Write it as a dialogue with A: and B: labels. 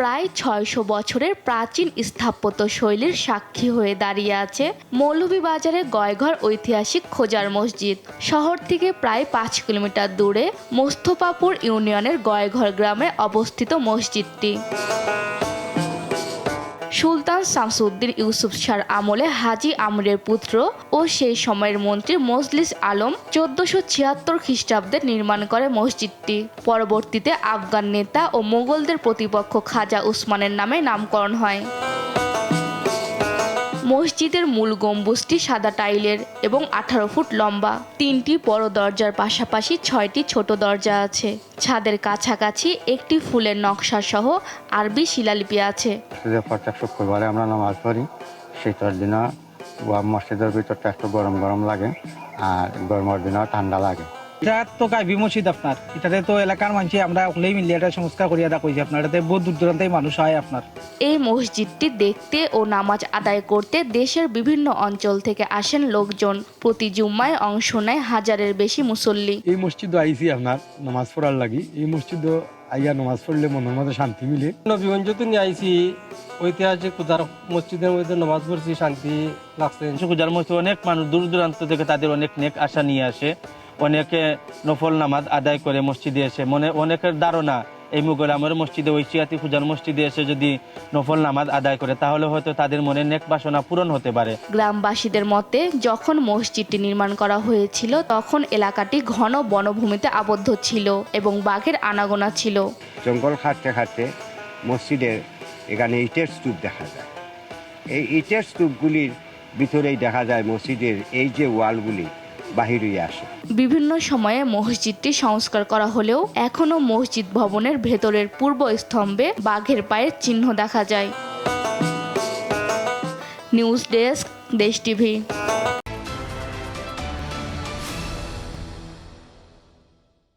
A: প্রায় ৬০০ বছরের প্রাচীন স্থাপত্য শৈলীর সাক্ষী হয়ে দাঁড়িয়ে আছে মৌলভীবাজারের গয়ঘর ঐতিহাসিক খোজার মসজিদ। শহর থেকে প্রায় ৫ কিলোমিটার দূরে মোস্তফাপুর ইউনিয়নের গয়ঘর গ্রামে অবস্থিত মসজিদটি সুলতান শামসুদ্দিন ইউসুফ শাহর আমলে হাজী আমরের পুত্র ও সেই সময়ের মন্ত্রী মজলিস আলম ১৪৭৬ খ্রিস্টাব্দে নির্মাণ করে মসজিদটি। পরবর্তীতে আফগান নেতা ও মোগলদের প্রতিপক্ষ খাজা উসমানের নামে নামকরণ হয়। মসজিদের মূল গম্বুজটি সাদা টাইলের এবং ১৮ ফুট লম্বা। ৩টি বড় দরজার পাশাপাশি ৬টি ছোট দরজা আছে। ছাদের কাছাকাছি একটি ফুলের নকশা সহ আরবি শিলালিপি আছে।
B: প্রত্যেক শুক্রবারে আমরা নামাজ পড়ি, শীতের দিনে মসজিদের ভিতরটা একটু গরম গরম লাগে আর গরমের দিনেও ঠান্ডা লাগে।
C: এটা তো গাইবি মসজিদ আপনার, এটাতে তো এলাকার মানুষ আমরা ওগুলোই মিলিয়ে এটা সংস্কার করিয়া কইছি আপনার, এটাতে বহু দূর দূরান্তেই মানুষ হয় আপনার।
A: এই মসজিদটি দেখতে ও নামাজ আদায় করতে দেশের বিভিন্ন অঞ্চল থেকে আসেন লোকজন। প্রতি জুম্মায় অংশ নেয় হাজারের বেশি মুসল্লি।
D: এই মসজিদও আইসি আপনার নামাজ পড়ার লাগি। এই মসজিদও আইয়া নামাজ পড়লে মনের মধ্যে শান্তি মিলে।
E: নবীগঞ্জ তো নিয়ে আইসি ঐতিহাসিক পূজার মসজিদের মধ্যে নামাজ পড়ছি, শান্তি লাগছে।
F: পূজার মসজিদ অনেক মানুষ দূর দূরান্ত থেকে তাদের অনেক নেক আশা নিয়ে আসে, অনেকে নফল নামাজ আদায় করে মসজিদে এসে। অনেকের ধারণা এই মুঘল আমলের মসজিদে ঐতিহাসিক পূজার মসজিদে এসে যদি নফল নামাজ আদায় করে তাহলে হয়তো তাদের মনে নেক বাসনা পূরণ হতে পারে।
A: গ্রামবাসীদের মতে যখন মসজিদটি নির্মাণ করা হয়েছিল তখন এলাকাটি ঘন বনভূমিতে আবদ্ধ ছিল এবং বাঘের আনাগোনা ছিল।
B: জঙ্গল খাটতে খাটতে মসজিদের এখানে ইটের স্তূপ দেখা যায়। এই ইটের স্তূপগুলির ভিতরেই দেখা যায় মসজিদের এই যে ওয়ালগুলি বাহির হয়ে আসে।
A: বিভিন্ন সময়ে মসজিদটি সংস্কার করা হলেও এখনও মসজিদ ভবনের ভেতরের পূর্ব স্তম্ভে বাঘের পায়ের চিহ্ন দেখা যায়। নিউজ ডেস্ক, দেশ টিভি।